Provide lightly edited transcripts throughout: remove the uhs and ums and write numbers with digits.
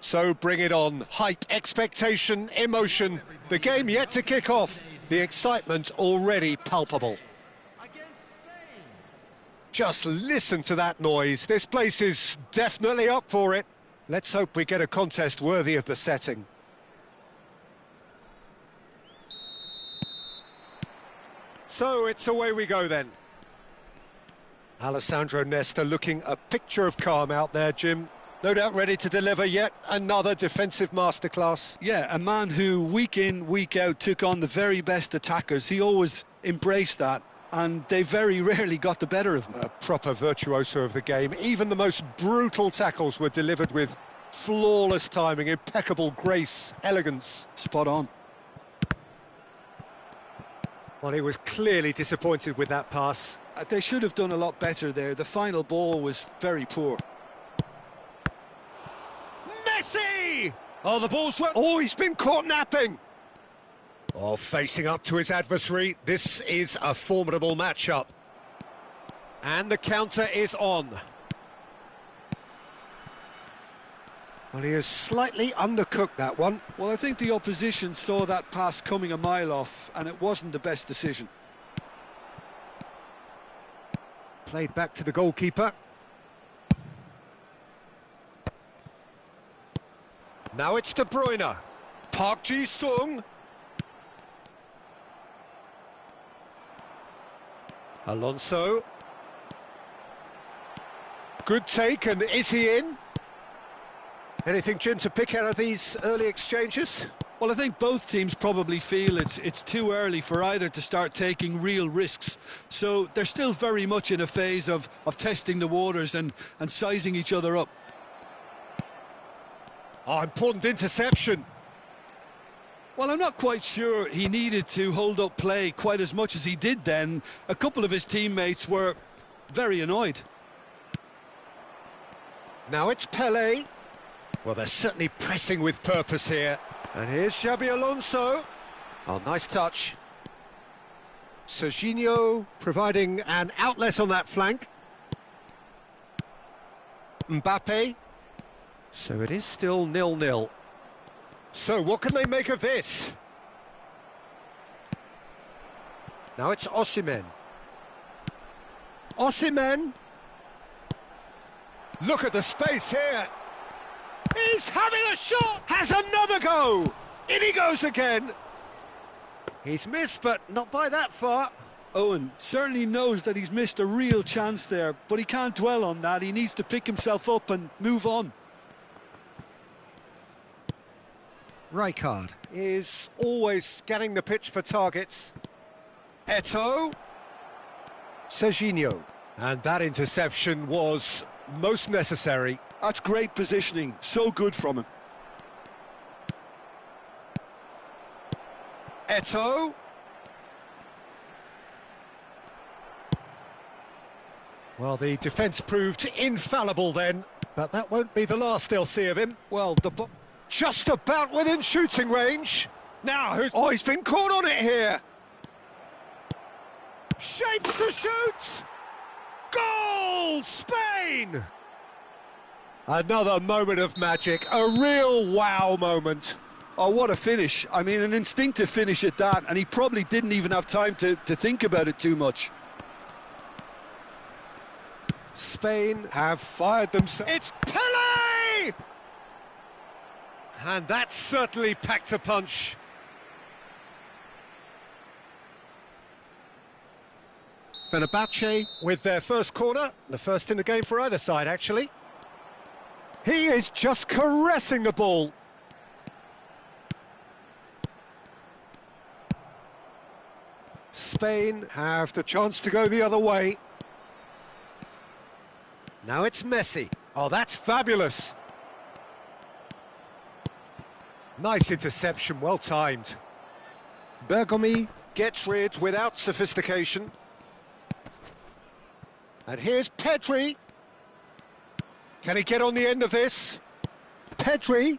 So bring it on. Hype, expectation, emotion. The game yet to kick off. The excitement already palpable. Just listen to that noise. This place is definitely up for it. Let's hope we get a contest worthy of the setting. So it's away we go then. Alessandro Nesta looking a picture of calm out there, Jim. No doubt ready to deliver yet another defensive masterclass. Yeah, a man who week in, week out took on the very best attackers. He always embraced that, and they very rarely got the better of him. A proper virtuoso of the game. Even the most brutal tackles were delivered with flawless timing, impeccable grace, elegance. Spot on. Well, he was clearly disappointed with that pass. They should have done a lot better there. The final ball was very poor. Messi! Oh, the ball's... Oh, he's been caught napping! Oh, facing up to his adversary. This is a formidable matchup. And the counter is on. Well, he has slightly undercooked that one. Well, I think the opposition saw that pass coming a mile off, and it wasn't the best decision. Played back to the goalkeeper. Now it's De Bruyne. Park Ji-sung. Alonso. Good take, and is he in? Anything, Jim, to pick out of these early exchanges? Well, I think both teams probably feel it's too early for either to start taking real risks. So they're still very much in a phase of testing the waters and sizing each other up. Oh, important interception. Well, I'm not quite sure he needed to hold up play quite as much as he did then. A couple of his teammates were very annoyed. Now it's Pele. Well, they're certainly pressing with purpose here. And here's Xabi Alonso. Oh, nice touch. Serginho providing an outlet on that flank. Mbappe. So it is still 0-0. So what can they make of this? Now it's Osimhen. Osimhen. Look at the space here. He's having a shot! Has another go! In he goes again! He's missed, but not by that far. Owen certainly knows that he's missed a real chance there, but he can't dwell on that. He needs to pick himself up and move on. Rijkaard is always scanning the pitch for targets. Eto'o. Serginho. And that interception was most necessary. That's great positioning, so good from him. Eto'o. Well, the defence proved infallible then, but that won't be the last they'll see of him. Well, just about within shooting range. Now, Oh, he's been caught on it here. Shapes to shoot! Goal! Spain! Another moment of magic, a real wow moment. Oh, what a finish. I mean, an instinctive finish at that, and he probably didn't even have time to think about it too much. Spain have fired themselves. It's Pele! And that certainly packed a punch. Fenerbahce with their first corner, the first in the game for either side, actually. He is just caressing the ball. Spain have the chance to go the other way. Now it's Messi. Oh, that's fabulous. Nice interception, well timed. Bergomi gets rid without sophistication. And here's Pedri. Can he get on the end of this? Pedri.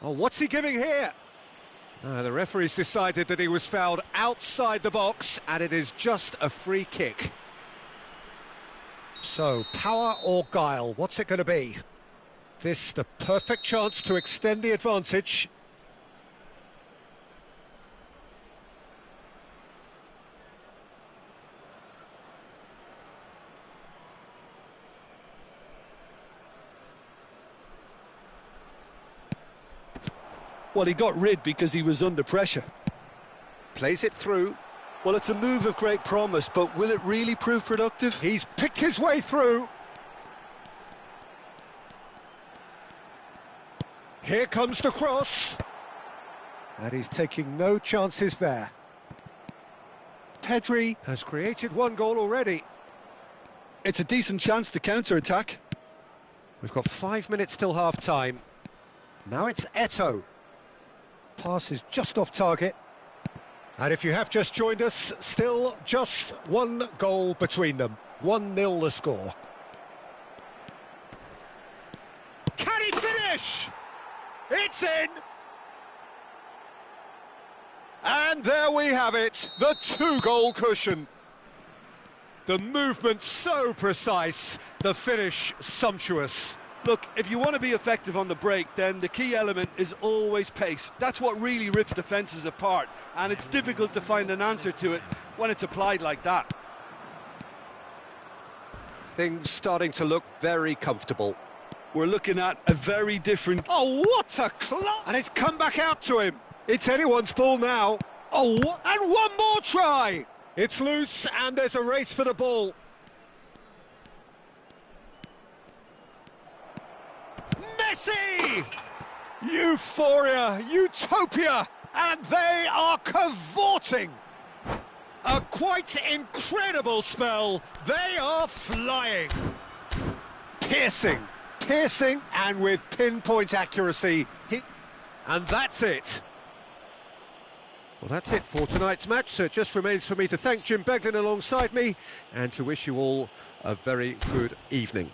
Oh, what's he giving here? The referee's decided that he was fouled outside the box, and it is just a free kick. So, power or guile, what's it going to be? This the perfect chance to extend the advantage. Well, he got rid because he was under pressure. Plays it through. Well, it's a move of great promise, but will it really prove productive? He's picked his way through. Here comes the cross. And he's taking no chances there. Pedri has created one goal already. It's a decent chance to counter-attack. We've got 5 minutes till half-time. Now it's Eto'o. Pass is just off target. And if you have just joined us, still just one goal between them. 1-0 the score. Can he finish? It's in! And there we have it, the 2-goal cushion. The movement so precise, the finish sumptuous. Look, if you want to be effective on the break, then the key element is always pace. That's what really rips defences apart, and it's difficult to find an answer to it when it's applied like that. Things starting to look very comfortable. We're looking at a very different... Oh, what a clock! And it's come back out to him. It's anyone's ball now. Oh, and one more try! It's loose, and there's a race for the ball. Messi! Euphoria, utopia, and they are cavorting. A quite incredible spell. They are flying. Piercing, and with pinpoint accuracy. And that's it. Well, that's it for tonight's match, so it just remains for me to thank Jim Beglin alongside me and to wish you all a very good evening.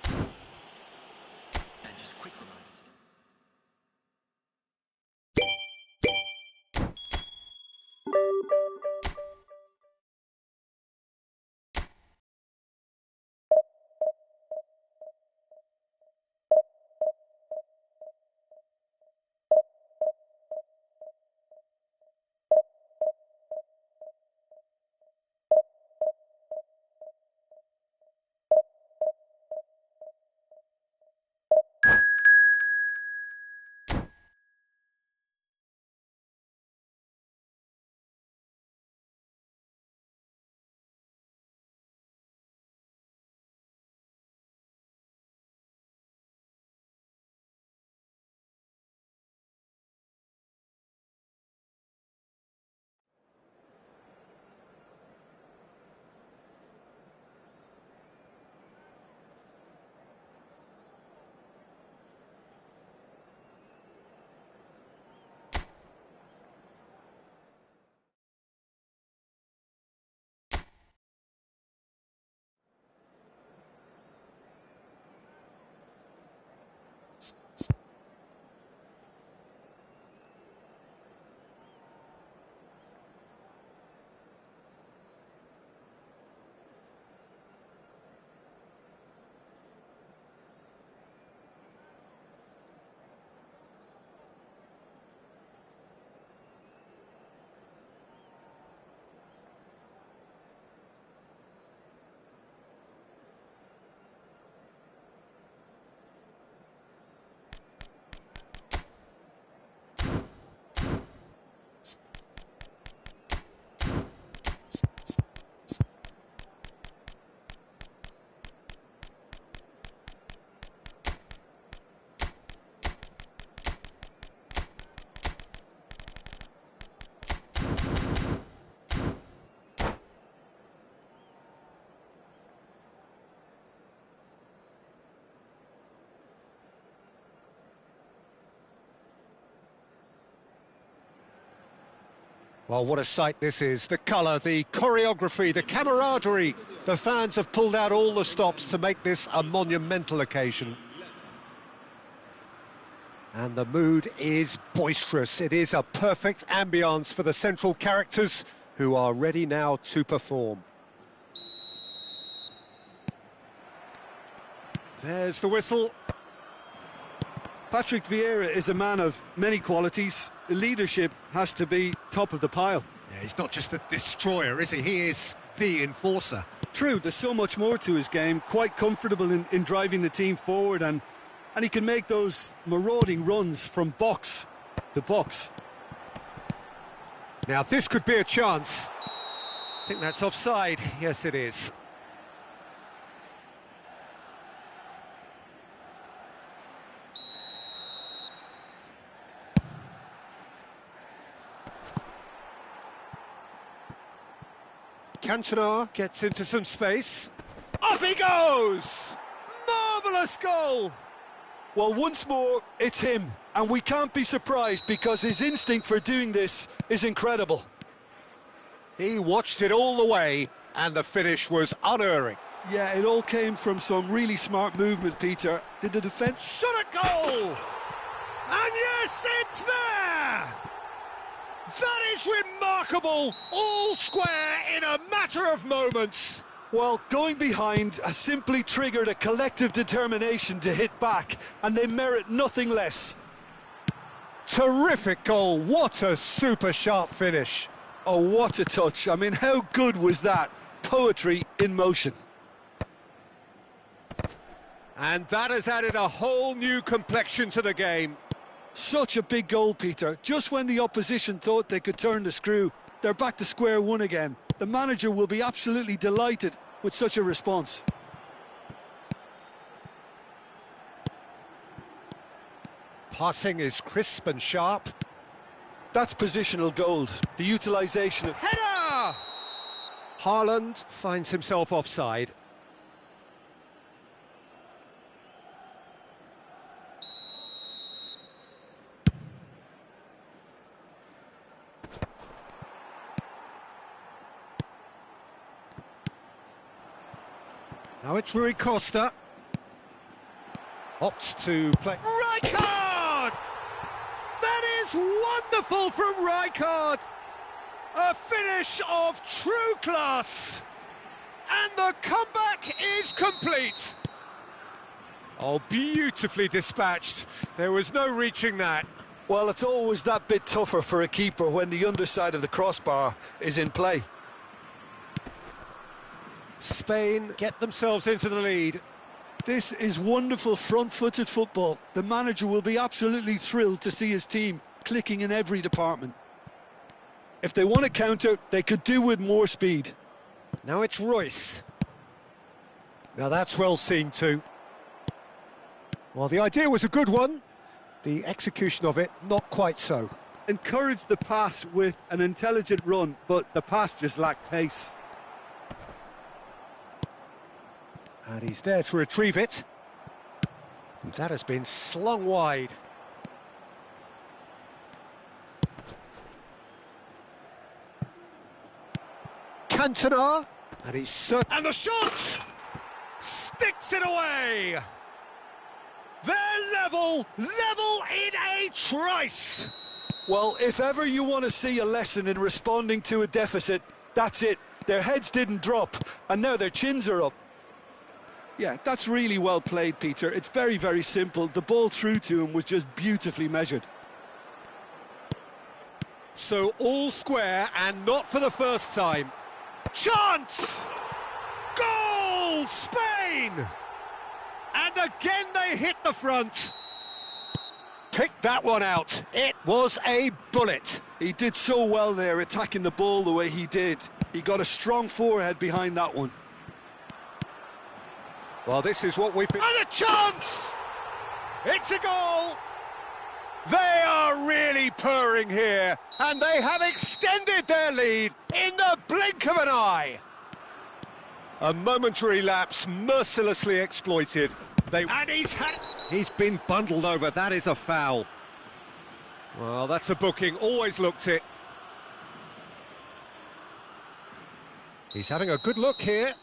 Well, what a sight this is. The colour, the choreography, the camaraderie. The fans have pulled out all the stops to make this a monumental occasion. And the mood is boisterous. It is a perfect ambience for the central characters who are ready now to perform. There's the whistle. Patrick Vieira is a man of many qualities. The leadership has to be top of the pile. Yeah, he's not just a destroyer, is he? He is the enforcer. True, there's so much more to his game. Quite comfortable in driving the team forward, and he can make those marauding runs from box to box. Now this could be a chance. I think that's offside. Yes, it is. Cantona gets into some space. Off he goes! Marvellous goal! Well, once more, it's him. And we can't be surprised because his instinct for doing this is incredible. He watched it all the way, and the finish was unerring. Yeah, it all came from some really smart movement, Peter. Did the defence... Shot a goal! And yes, it's there! That is remarkable! All square in a matter of moments. Well, going behind has simply triggered a collective determination to hit back, and they merit nothing less. Terrific goal. What a super sharp finish. Oh, what a touch. I mean, how good was that? Poetry in motion. And that has added a whole new complexion to the game. Such a big goal, Peter. Just when the opposition thought they could turn the screw, they're back to square one again. The manager will be absolutely delighted with such a response. Passing is crisp and sharp. That's positional gold. The utilisation of... Header! Haaland finds himself offside. Now it's Rui Costa. Opts to play. Rijkaard! That is wonderful from Rijkaard! A finish of true class! And the comeback is complete! Oh, beautifully dispatched. There was no reaching that. Well, it's always that bit tougher for a keeper when the underside of the crossbar is in play. Spain get themselves into the lead. This is wonderful front-footed football. The manager will be absolutely thrilled to see his team clicking in every department. If they want to counter, they could do with more speed. Now it's Royce. Now that's well seen too. Well, the idea was a good one. The execution of it, not quite so. Encouraged the pass with an intelligent run, but the pass just lacked pace. And he's there to retrieve it. And that has been slung wide. Cantona. And he's... And the shot! Sticks it away! They're level in a trice! Well, if ever you want to see a lesson in responding to a deficit, that's it. Their heads didn't drop, and now their chins are up. Yeah, that's really well played, Peter. It's very, very simple. The ball through to him was just beautifully measured. So all square, and not for the first time. Chance! Goal! Spain! And again they hit the front. Picked that one out. It was a bullet. He did so well there, attacking the ball the way he did. He got a strong forehead behind that one. Well, this is what we've been... And a chance! It's a goal! They are really purring here, and they have extended their lead in the blink of an eye. A momentary lapse mercilessly exploited. And he's been bundled over. That is a foul. Well, that's a booking. Always looked it. He's having a good look here.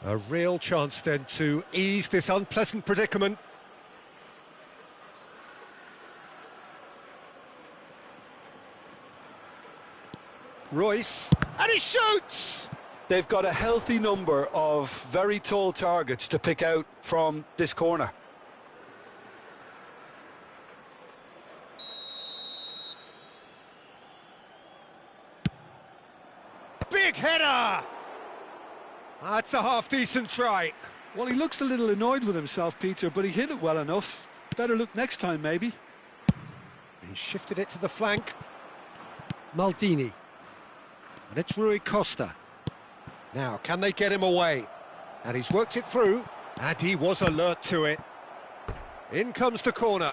A real chance then to ease this unpleasant predicament. Royce, and he shoots! They've got a healthy number of very tall targets to pick out from this corner. big header! That's a half-decent try. Well, he looks a little annoyed with himself, Peter, but he hit it well enough. Better look next time, maybe. He shifted it to the flank. Maldini. And it's Rui Costa. Now, can they get him away? And he's worked it through, and he was alert to it. In comes the corner.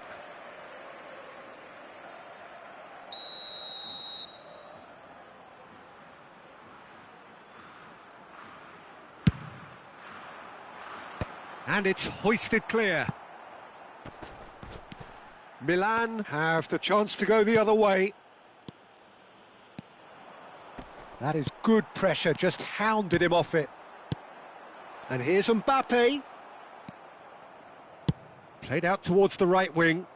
And it's hoisted clear. Milan have the chance to go the other way. That is good pressure, just hounded him off it. And here's Mbappe. Played out towards the right wing.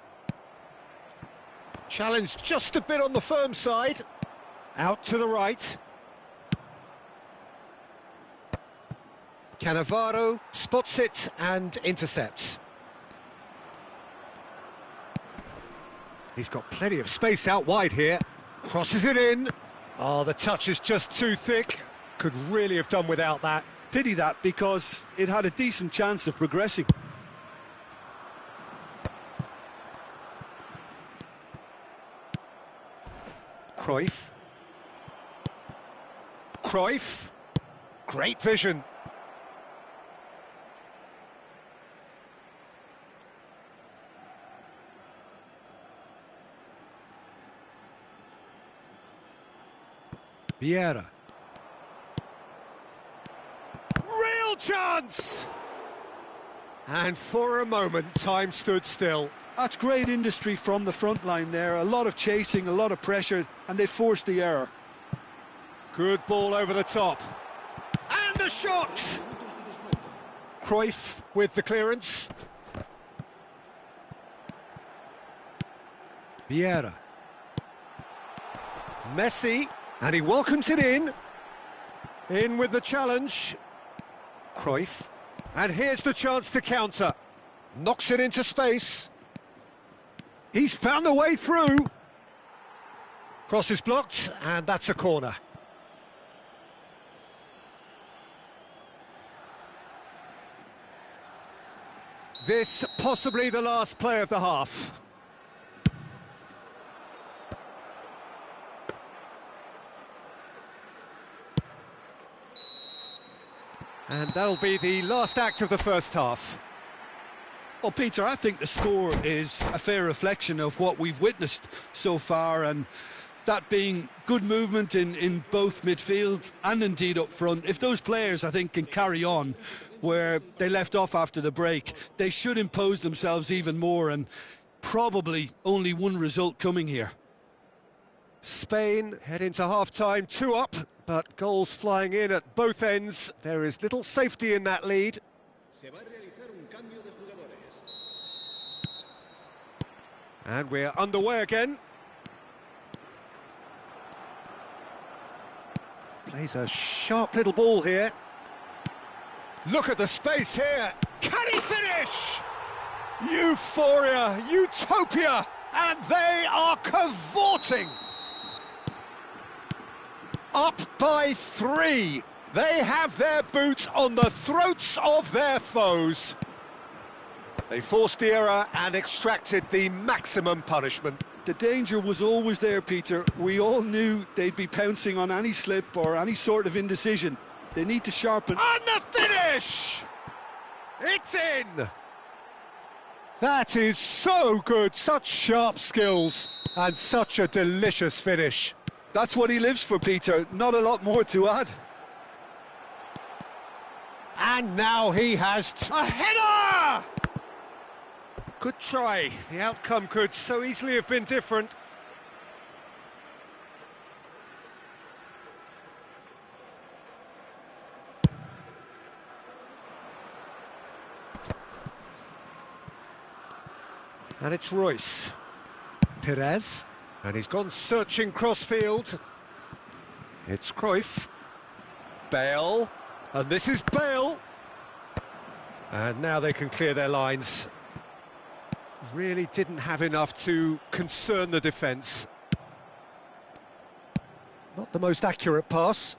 Challenged just a bit on the firm side. Out to the right. Cannavaro spots it and intercepts. He's got plenty of space out wide here. Crosses it in. Oh, the touch is just too thick. Could really have done without that. Pity that, because it had a decent chance of progressing. Cruyff. Cruyff. Great vision. Vieira. Real chance! And for a moment, time stood still. That's great industry from the front line there. A lot of chasing, a lot of pressure, and they forced the error. Good ball over the top. And the shot! Cruyff with the clearance. Vieira. Messi. And he welcomes it in. In with the challenge. Cruyff. And here's the chance to counter. Knocks it into space. He's found a way through. Cross is blocked, and that's a corner. This possibly the last play of the half. And that'll be the last act of the first half. Well, Peter, I think the score is a fair reflection of what we've witnessed so far, and that being good movement in both midfield and indeed up front. If those players, I think, can carry on where they left off after the break, they should impose themselves even more, and probably only one result coming here. Spain head into half-time, 2 up, but goals flying in at both ends. There is little safety in that lead. And we're underway again. Plays a sharp little ball here. Look at the space here. Can he finish? Euphoria, utopia, and they are cavorting. Up by 3. They have their boot on the throats of their foes. They forced the error and extracted the maximum punishment. The danger was always there, Peter. We all knew they'd be pouncing on any slip or any sort of indecision. They need to sharpen. And the finish! It's in! That is so good, such sharp skills, and such a delicious finish. That's what he lives for, Peter. Not a lot more to add. And now he has a header! Good try. The outcome could so easily have been different. And it's Royce. Perez. And he's gone searching crossfield. It's Cruyff. Bale. And this is Bale. And now they can clear their lines. Really didn't have enough to concern the defence. Not the most accurate pass.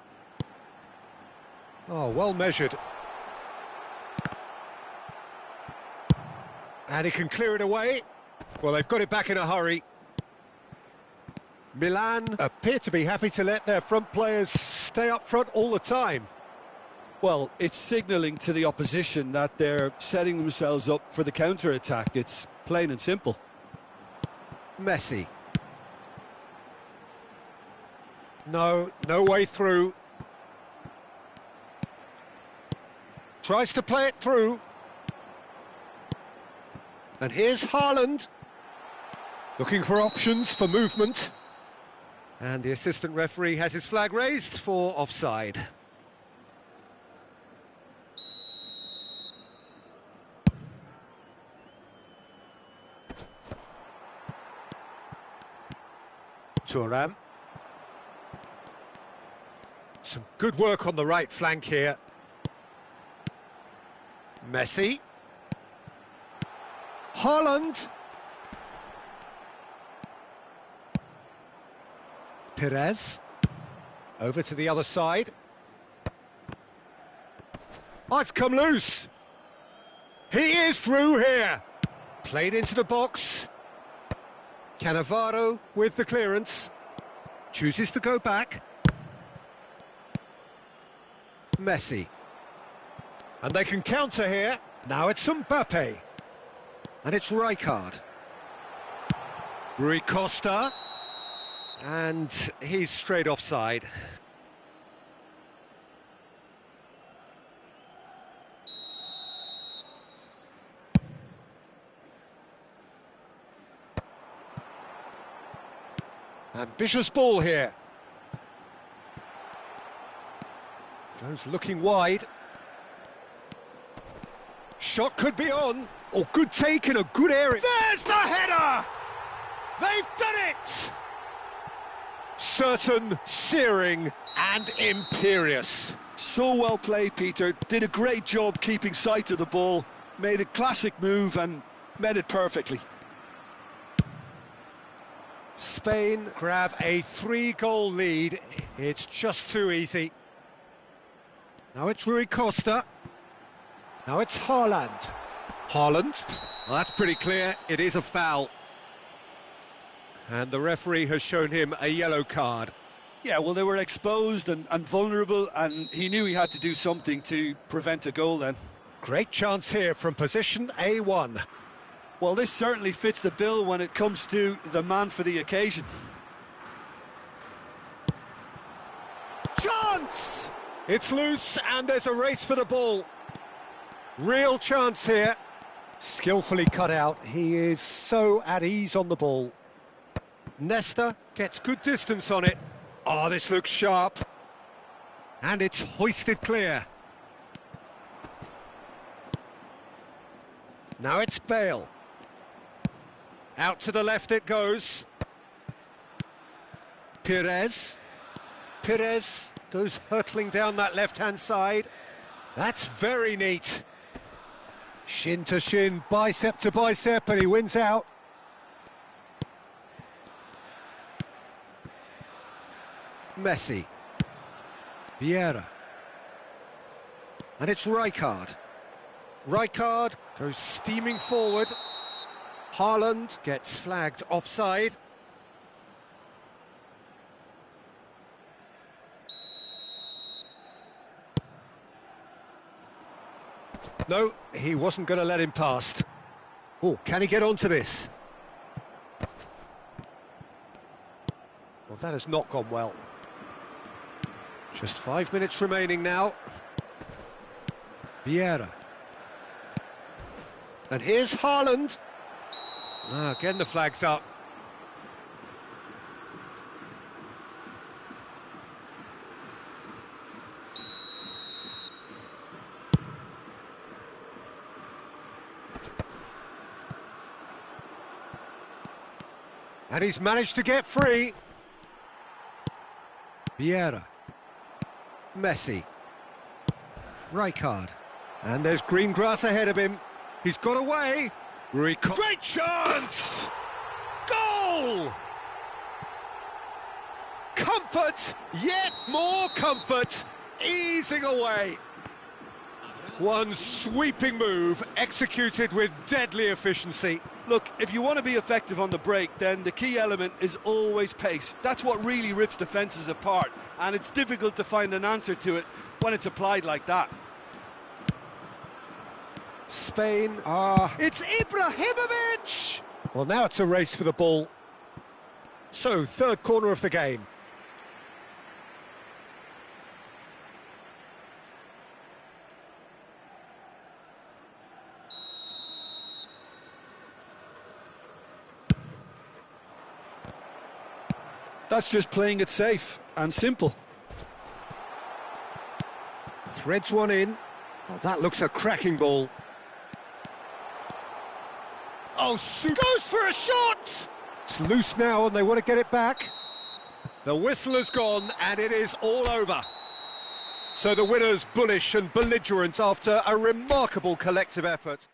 Oh, well measured. And he can clear it away. Well, they've got it back in a hurry. Milan appear to be happy to let their front players stay up front all the time. Well, it's signalling to the opposition that they're setting themselves up for the counter-attack. It's plain and simple. Messi. No way through. Tries to play it through. And here's Haaland. Looking for options for movement. And the assistant referee has his flag raised for offside. Thuram. Some good work on the right flank here. Messi. Haaland. Perez. Over to the other side. Oh, it's come loose. He is through here. Played into the box. Cannavaro with the clearance. Chooses to go back. Messi. And they can counter here. Now it's Mbappe. And it's Rijkaard. Rui Costa. And he's straight offside. Ambitious ball here. Goes looking wide. Shot could be on. Oh, good take in a good area. There's the header! They've done it! Certain, searing and imperious. So well played, Peter. Did a great job keeping sight of the ball. Made a classic move and met it perfectly. Spain grab a 3-goal lead. It's just too easy. Now it's Rui Costa. Now it's Haaland. Haaland. Well, that's pretty clear. It is a foul. And the referee has shown him a yellow card. Yeah, well, they were exposed and vulnerable, and he knew he had to do something to prevent a goal then. Great chance here from position A1. Well, this certainly fits the bill when it comes to the man for the occasion. Chance! It's loose and there's a race for the ball. Real chance here. Skillfully cut out. He is so at ease on the ball. Nesta gets good distance on it. Oh, this looks sharp. And it's hoisted clear. Now it's Bale. Out to the left it goes. Perez. Perez goes hurtling down that left-hand side. That's very neat. Shin to shin, bicep to bicep, and he wins out. Messi. Vieira. And it's Rijkaard. Rijkaard goes steaming forward. Haaland gets flagged offside. No, he wasn't going to let him past. Oh, can he get onto this? Well, that has not gone well. Just 5 minutes remaining now. Vieira. And here's Haaland. Again the flag's up. And he's managed to get free. Vieira. Messi. Rijkaard. And there's green grass ahead of him. He's got away. Great chance! Goal! Comfort, yet more comfort. easing away. One sweeping move, executed with deadly efficiency. Look, if you want to be effective on the break, then the key element is always pace. That's what really rips defences apart, and it's difficult to find an answer to it when it's applied like that. Spain, it's Ibrahimovic! Well, now it's a race for the ball. So, third corner of the game. That's just playing it safe and simple. Threads one in. Oh, that looks a cracking ball. Oh, goes for a shot! It's loose now and they want to get it back. The whistle has gone and it is all over. So the winners bullish and belligerent after a remarkable collective effort.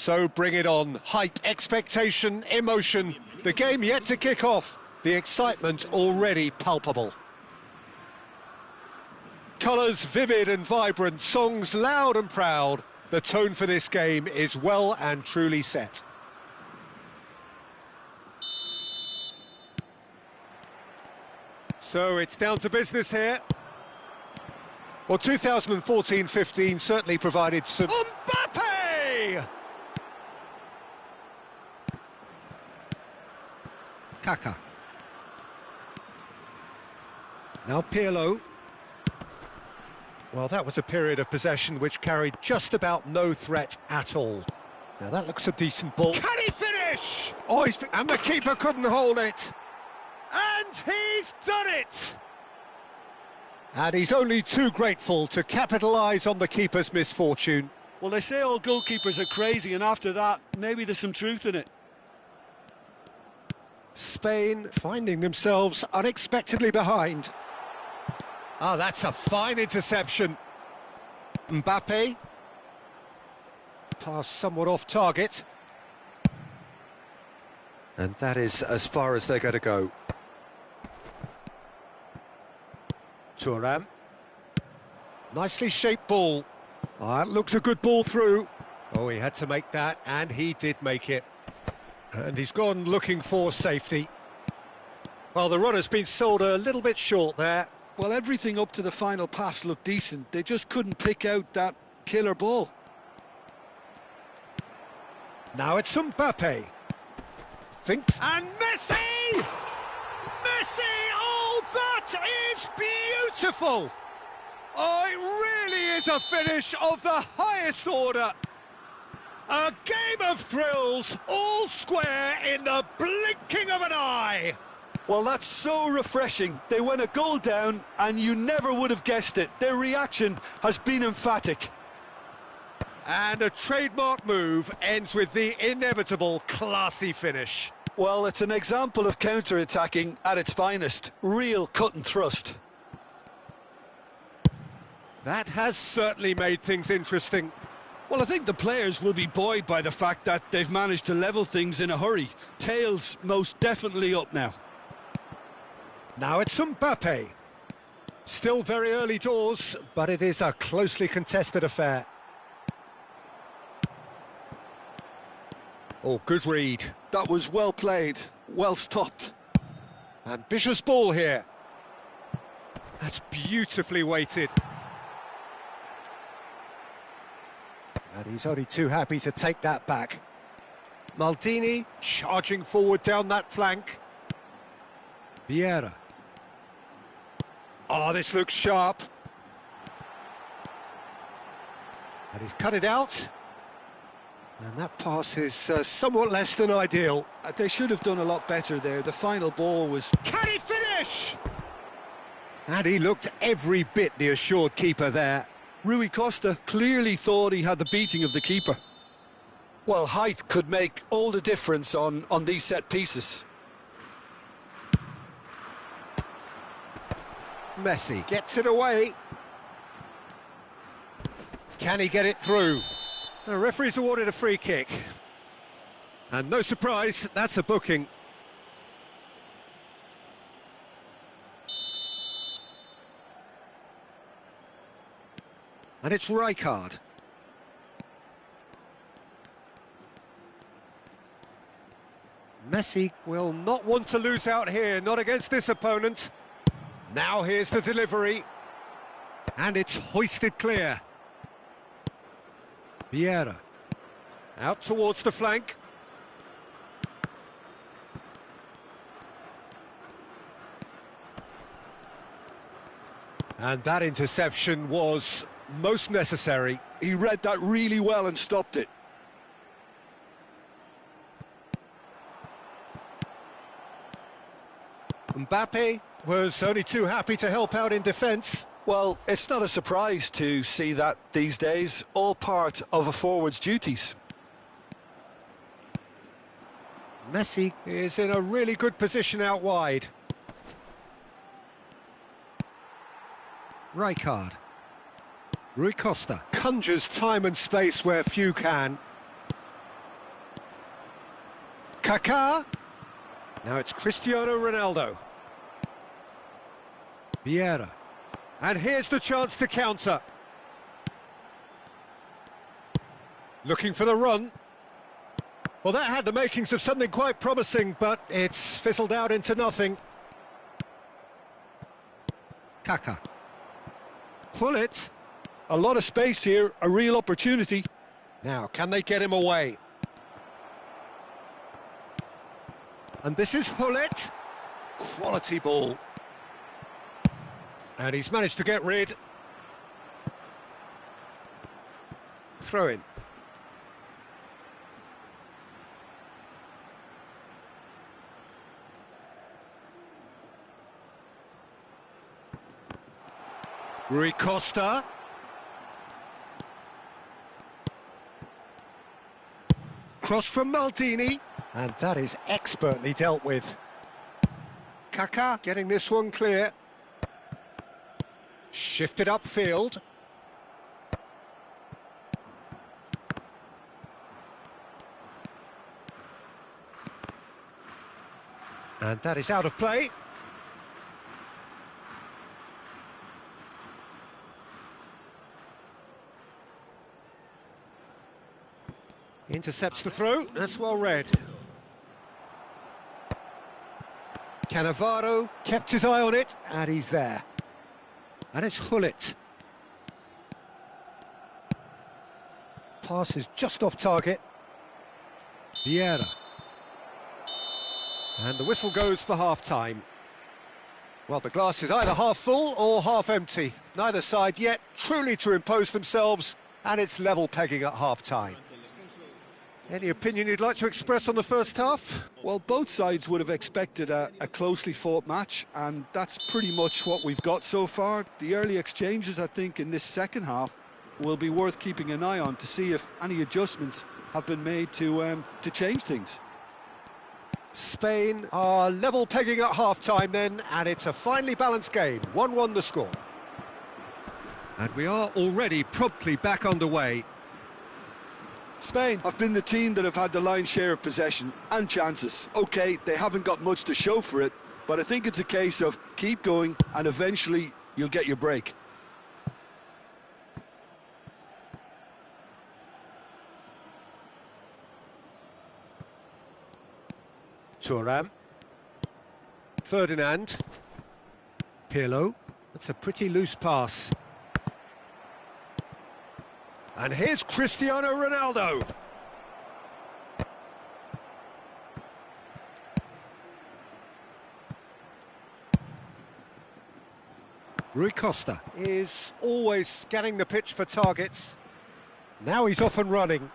So bring it on. Hype, expectation, emotion. The game yet to kick off. The excitement already palpable. Colours vivid and vibrant, songs loud and proud. The tone for this game is well and truly set. So it's down to business here. Well, 2014-15 certainly provided some... Mbappe! Kaka. Now Pirlo. Well, that was a period of possession which carried just about no threat at all. Now that looks a decent ball. Can he finish? Oh, and the keeper couldn't hold it. And he's done it! And he's only too grateful to capitalise on the keeper's misfortune. Well, they say all goalkeepers are crazy, and after that, maybe there's some truth in it. Spain finding themselves unexpectedly behind. Oh, that's a fine interception. Mbappe. Pass somewhat off target. And that is as far as they're going to go. Thuram. Nicely shaped ball. Oh, that looks a good ball through. Oh, he had to make that, and he did make it. And he's gone looking for safety. Well, the runner's been sold a little bit short there. Well, everything up to the final pass looked decent. They just couldn't pick out that killer ball. Now it's Mbappe. Thinks. And Messi! Messi! Oh, that is beautiful! Oh, it really is a finish of the highest order. A game of thrills, all square in the blinking of an eye. Well, that's so refreshing. They went a goal down, and you never would have guessed it. Their reaction has been emphatic. And a trademark move ends with the inevitable classy finish. Well, it's an example of counter-attacking at its finest. Real cut and thrust. That has certainly made things interesting. Well, I think the players will be buoyed by the fact that they've managed to level things in a hurry. Tails most definitely up now. Now it's Mbappe. Still very early doors, but it is a closely contested affair. Oh, good read. That was well played, well stopped. Ambitious ball here. That's beautifully weighted. And he's only too happy to take that back. Maldini charging forward down that flank. Vieira. Oh, this looks sharp. And he's cut it out. And that pass is somewhat less than ideal. They should have done a lot better there. The final ball was... Can he finish? And he looked every bit the assured keeper there. Rui Costa clearly thought he had the beating of the keeper. Well, height could make all the difference on these set pieces. Messi gets it away. Can he get it through? The referee's awarded a free kick. And no surprise, that's a booking. And it's Rijkaard. Messi will not want to lose out here, not against this opponent. Now here's the delivery. And it's hoisted clear. Vieira. Out towards the flank. And that interception was most necessary. He read that really well and stopped it. Mbappe was only too happy to help out in defence. Well, it's not a surprise to see that these days, all part of a forward's duties. Messi is in a really good position out wide. Rijkaard. Rui Costa conjures time and space where few can. Kaká. Now it's Cristiano Ronaldo. Vieira. And here's the chance to counter. Looking for the run. Well, that had the makings of something quite promising, but it's fizzled out into nothing. Kaká. Pull it. A lot of space here, a real opportunity. Now, can they get him away? And this is Hullet. Quality ball. And he's managed to get rid. Throw in. Rui Costa. Cross from Maldini. And that is expertly dealt with. Kaká getting this one clear. Shifted upfield. And that is out of play. Intercepts the throw, that's well read. Cannavaro kept his eye on it, and he's there. And it's Hullet. Pass is just off target. Vieira. And the whistle goes for half-time. Well, the glass is either half full or half empty. Neither side yet truly to impose themselves, and it's level pegging at half-time. Any opinion you'd like to express on the first half? Well, both sides would have expected a closely fought match, and that's pretty much what we've got so far. The early exchanges, I think, in this second half will be worth keeping an eye on to see if any adjustments have been made to change things. Spain are level pegging at half-time then, and it's a finely balanced game. 1-1 the score. And we are already promptly back underway. Spain have been the team that have had the lion's share of possession and chances. OK, they haven't got much to show for it, but I think it's a case of keep going and eventually you'll get your break. Thuram. Ferdinand. Pirlo. That's a pretty loose pass. And here's Cristiano Ronaldo. Rui Costa is always scanning the pitch for targets. Now he's off and running.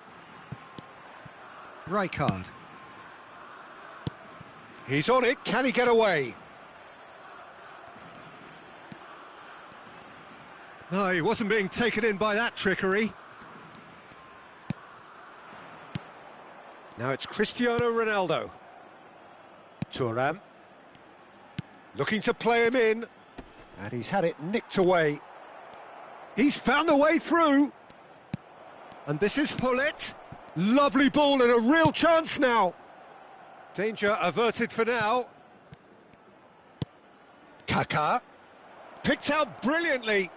Rijkaard. He's on it, can he get away? No, he wasn't being taken in by that trickery. Now it's Cristiano Ronaldo. Thuram. Looking to play him in. And he's had it nicked away. He's found a way through. And this is Hullet. Lovely ball and a real chance now. Danger averted for now. Kaká. Picked out brilliantly.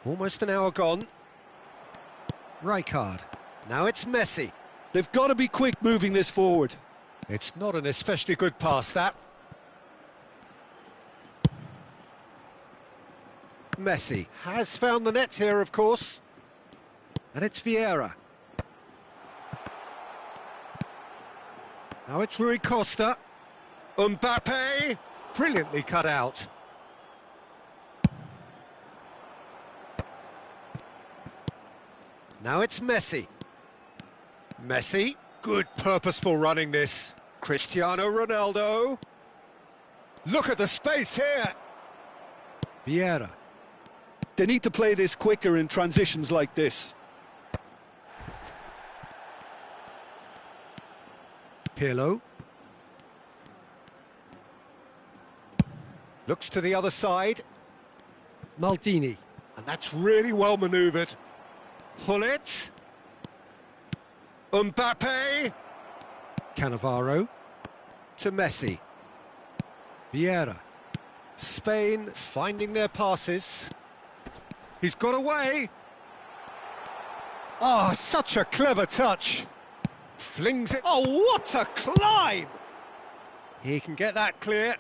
Almost an hour gone. Rijkaard. Now it's Messi. They've got to be quick moving this forward. It's not an especially good pass, that. Messi has found the net here, of course. And it's Vieira. Now it's Rui Costa. Mbappe. Brilliantly cut out. Now it's Messi. Messi. Good purposeful running this. Cristiano Ronaldo. Look at the space here. Vieira. They need to play this quicker in transitions like this. Pirlo. Looks to the other side. Maldini. And that's really well manoeuvred. Hullet. Mbappe. Cannavaro. To Messi. Vieira. Spain finding their passes. He's got away. Oh, such a clever touch. Flings it. Oh, what a climb! He can get that clear.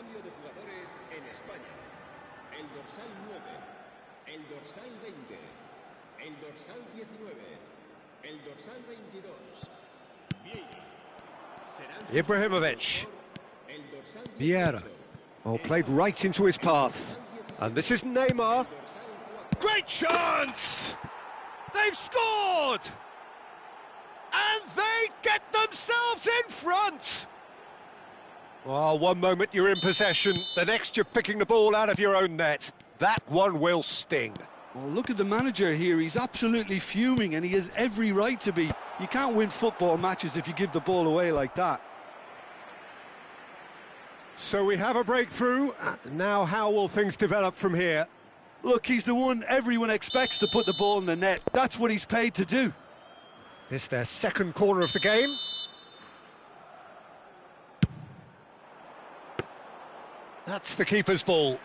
Cambio de jugadores en España. El dorsal 9, el dorsal 20, el dorsal 19, el dorsal 22. Vieira. Ibrahimovic. Vieira. Oh, played right into his path. And this is Neymar. Great chance! They've scored! And they get themselves in front! Oh, one moment you're in possession, the next you're picking the ball out of your own net. That one will sting. Well, look at the manager here. He's absolutely fuming, and he has every right to be. You can't win football matches if you give the ball away like that. So we have a breakthrough. Now how will things develop from here? Look, he's the one everyone expects to put the ball in the net. That's what he's paid to do. This their second corner of the game. That's the keeper's ball.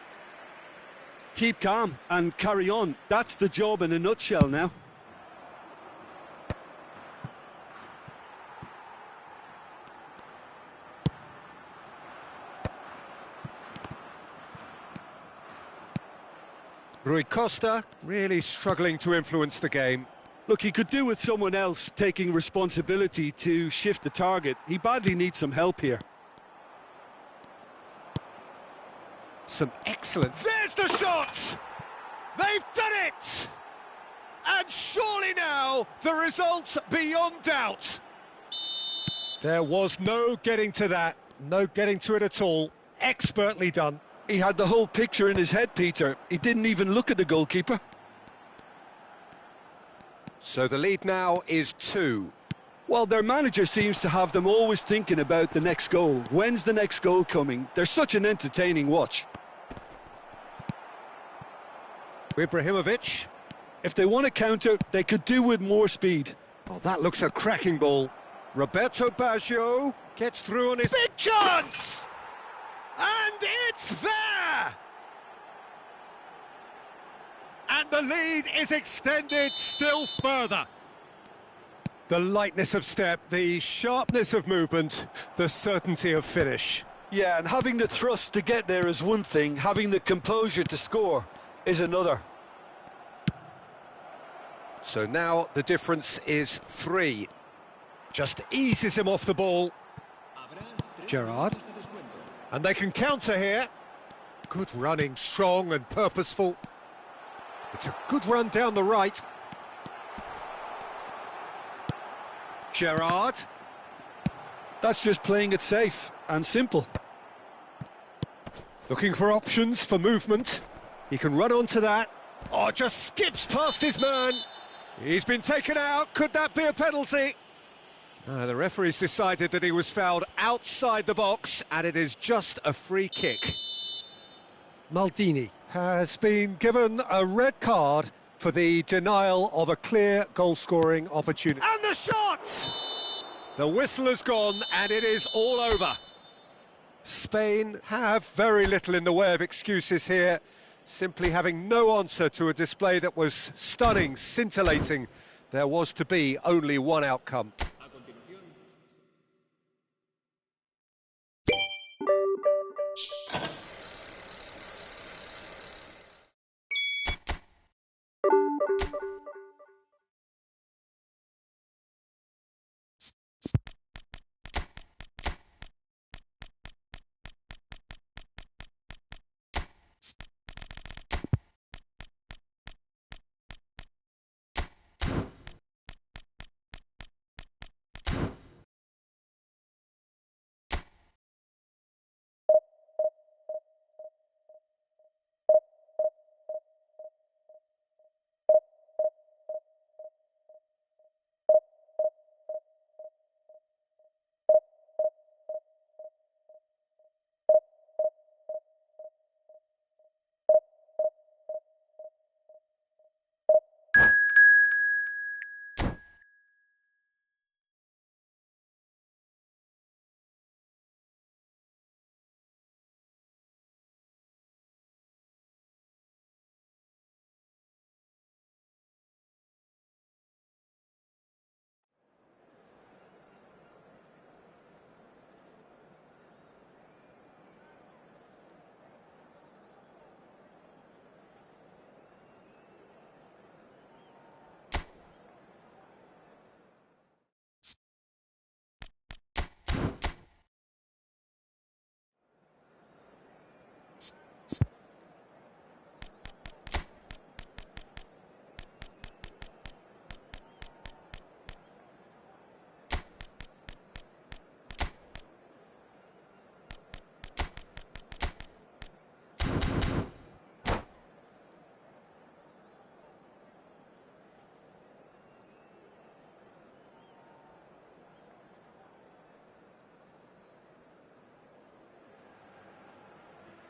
Keep calm and carry on. That's the job in a nutshell now. Rui Costa really struggling to influence the game. Look, he could do with someone else taking responsibility to shift the target. He badly needs some help here. Some excellent... There's the shot! They've done it! And surely now, the result's beyond doubt. There was no getting to that. No getting to it at all. Expertly done. He had the whole picture in his head, Peter. He didn't even look at the goalkeeper. So the lead now is 2. Well, their manager seems to have them always thinking about the next goal. When's the next goal coming? They're such an entertaining watch. Ibrahimovic. If they want to counter, they could do with more speed. Oh, that looks a cracking ball. Roberto Baggio gets through on his... Big chance! And it's there! And the lead is extended still further. The lightness of step, the sharpness of movement, the certainty of finish. Yeah, and having the thrust to get there is one thing, having the composure to score is another. So now the difference is 3. Just eases him off the ball. Gerrard. And they can counter here. Good running, strong and purposeful. It's a good run down the right. Gerrard. That's just playing it safe and simple. Looking for options for movement. He can run onto that. Oh, just skips past his man. He's been taken out. Could that be a penalty? The referee's decided that he was fouled outside the box, and it is just a free kick. Maldini has been given a red card for the denial of a clear goal-scoring opportunity. And the shot! The whistle has gone, and it is all over. Spain have very little in the way of excuses here, simply having no answer to a display that was stunning, scintillating. There was to be only one outcome.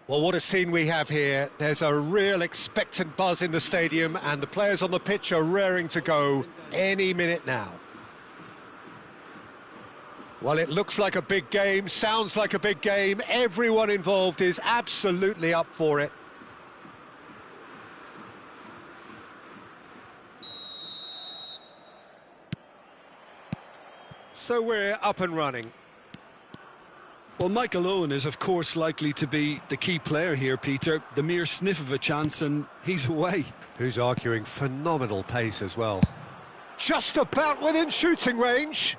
Well, what a scene we have here. There's a real expectant buzz in the stadium, and the players on the pitch are raring to go any minute now. Well, it looks like a big game, sounds like a big game. Everyone involved is absolutely up for it. So we're up and running. Well, Michael Owen is, of course, likely to be the key player here, Peter. The mere sniff of a chance and he's away. Who's arguing phenomenal pace as well. Just about within shooting range.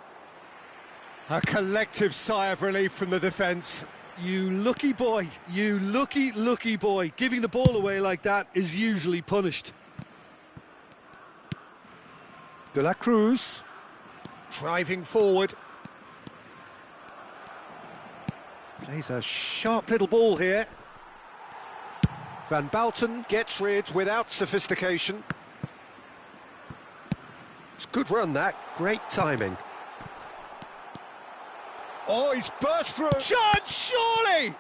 A collective sigh of relief from the defence. You lucky boy, you lucky boy. Giving the ball away like that is usually punished. De la Cruz, driving forward. Plays a sharp little ball here. Van Bouten gets rid without sophistication. It's a good run, that. Great timing. Oh, he's burst through. Chance, surely!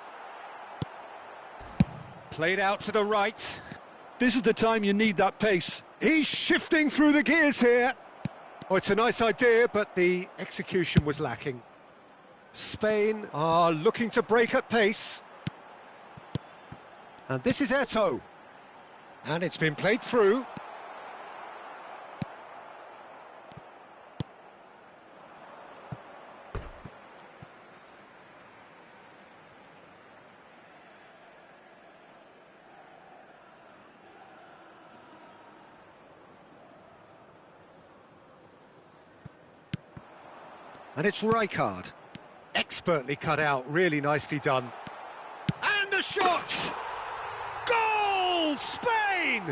Played out to the right. This is the time you need that pace. He's shifting through the gears here. Oh, it's a nice idea, but the execution was lacking. Spain are looking to break at pace. And this is Eto'o. And it's been played through. And it's Rijkaard. Expertly cut out, really nicely done. And a shot! Goal! Spain!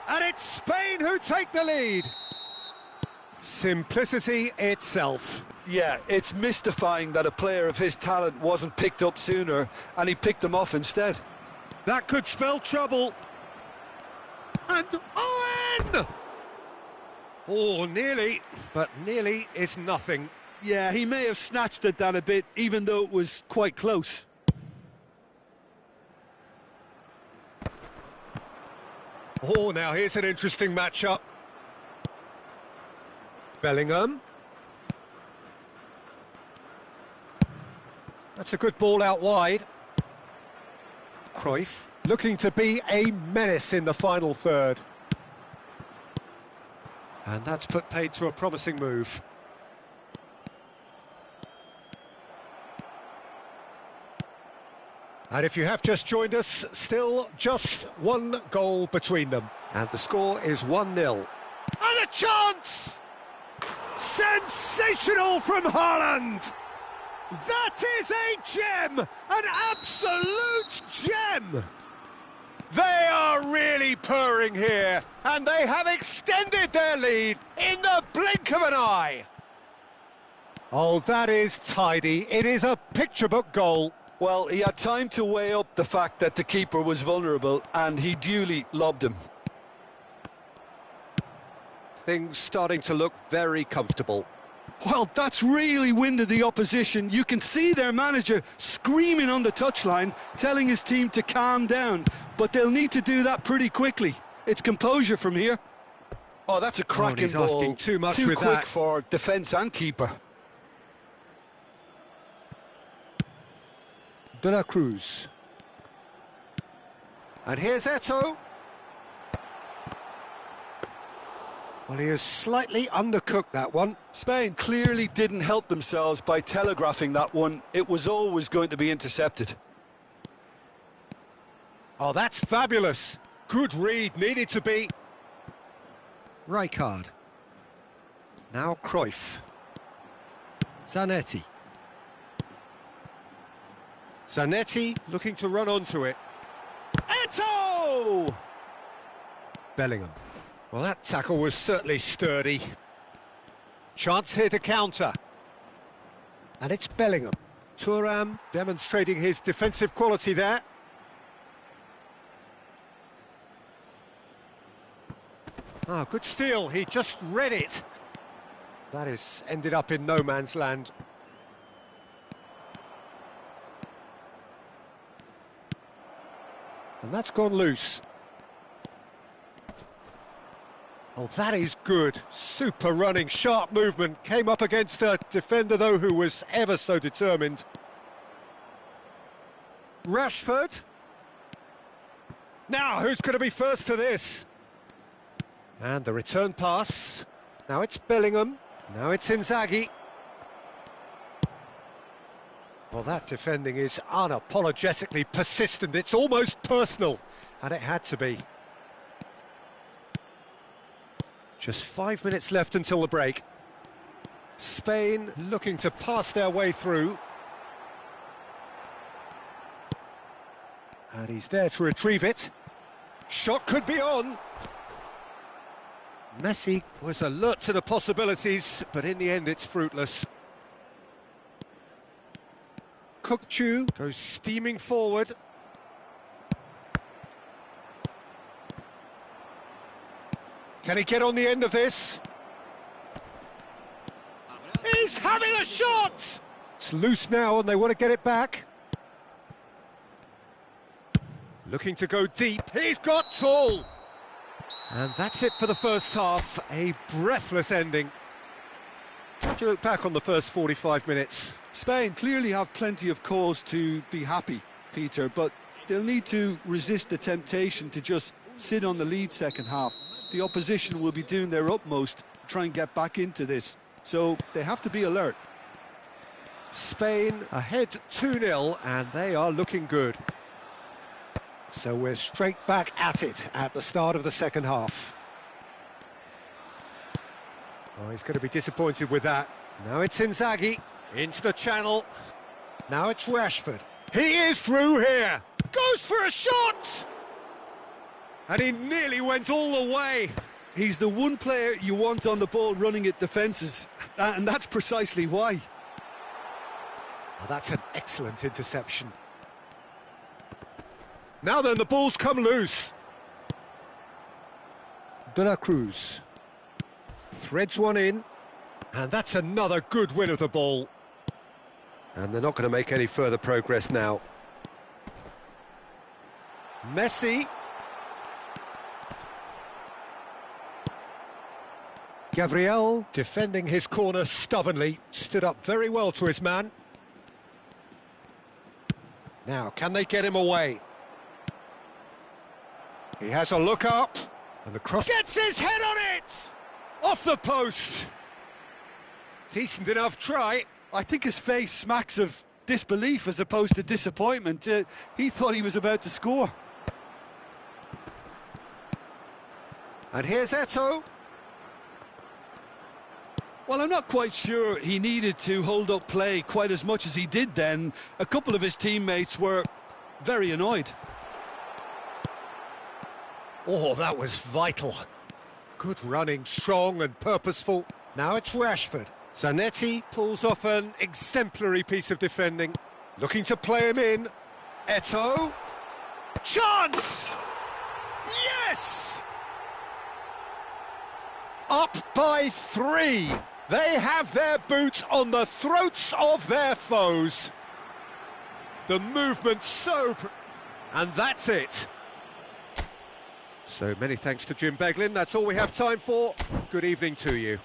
And it's Spain who take the lead. Simplicity itself. Yeah, it's mystifying that a player of his talent wasn't picked up sooner, and he picked them off instead. That could spell trouble. And Owen! Oh, nearly, but nearly is nothing. Yeah, he may have snatched at that a bit, even though it was quite close. Oh, now here's an interesting matchup. Bellingham. That's a good ball out wide. Cruyff looking to be a menace in the final third. And that's put paid to a promising move. And if you have just joined us, still just one goal between them. And the score is 1-0. And a chance! Sensational from Haaland! That is a gem! An absolute gem! They are really purring here, and they have extended their lead in the blink of an eye. Oh, that is tidy. It is a picture-book goal. Well, he had time to weigh up the fact that the keeper was vulnerable, and he duly lobbed him. Things starting to look very comfortable. Well, that's really winded the opposition. You can see their manager screaming on the touchline, telling his team to calm down. But they'll need to do that pretty quickly. It's composure from here. Oh, that's a cracking ball. He's asking too much too with quick that. for defence and keeper. De la Cruz. And here's Eto'o. Well, he has slightly undercooked that one. Spain clearly didn't help themselves by telegraphing that one. It was always going to be intercepted. Oh, that's fabulous. Good read, needed to be. Rijkaard. Now Cruyff. Zanetti. Zanetti looking to run onto it. Eto'o! Bellingham. Well, that tackle was certainly sturdy. Chance here to counter. And it's Bellingham. Thuram demonstrating his defensive quality there. Ah, good steal. He just read it. That has ended up in no man's land. And that's gone loose. Oh, that is good. Super running, sharp movement. Came up against a defender, though, who was ever so determined. Rashford. Now, who's going to be first to this? And the return pass. Now it's Bellingham. Now it's Inzaghi. Well, that defending is unapologetically persistent. It's almost personal, and it had to be. Just 5 minutes left until the break. Spain looking to pass their way through. And he's there to retrieve it. Shot could be on. Messi was alert to the possibilities, but in the end it's fruitless. Kukçu goes steaming forward. Can he get on the end of this? He's having a shot! It's loose now and they want to get it back. Looking to go deep. He's got tall! And that's it for the first half. A breathless ending. How do you look back on the first 45 minutes? Spain clearly have plenty of cause to be happy, Peter, but they'll need to resist the temptation to just sit on the lead second half. The opposition will be doing their utmost to try and get back into this, so they have to be alert. Spain ahead 2-0 and they are looking good. So we're straight back at it at the start of the second half. Oh, he's going to be disappointed with that. Now it's Inzaghi, into the channel. Now it's Rashford. He is through here! Goes for a shot! And he nearly went all the way. He's the one player you want on the ball running at defences, and that's precisely why. Oh, that's an excellent interception. Now then, the ball's come loose. De La Cruz threads one in, and that's another good win of the ball. And they're not going to make any further progress now. Messi. Gabriel, defending his corner stubbornly, stood up very well to his man. Now, can they get him away? He has a look up, and the cross gets his head on it! Off the post! Decent enough try. I think his face smacks of disbelief as opposed to disappointment. He thought he was about to score. And here's Eto'o. Well, I'm not quite sure he needed to hold up play quite as much as he did then. A couple of his teammates were very annoyed. Oh, that was vital. Good running, strong and purposeful. Now it's Rashford. Zanetti pulls off an exemplary piece of defending. Looking to play him in. Eto'o. Chance! Yes! Up by 3. They have their boots on the throats of their foes. The movement and that's it. So many thanks to Jim Beglin. That's all we have time for. Good evening to you.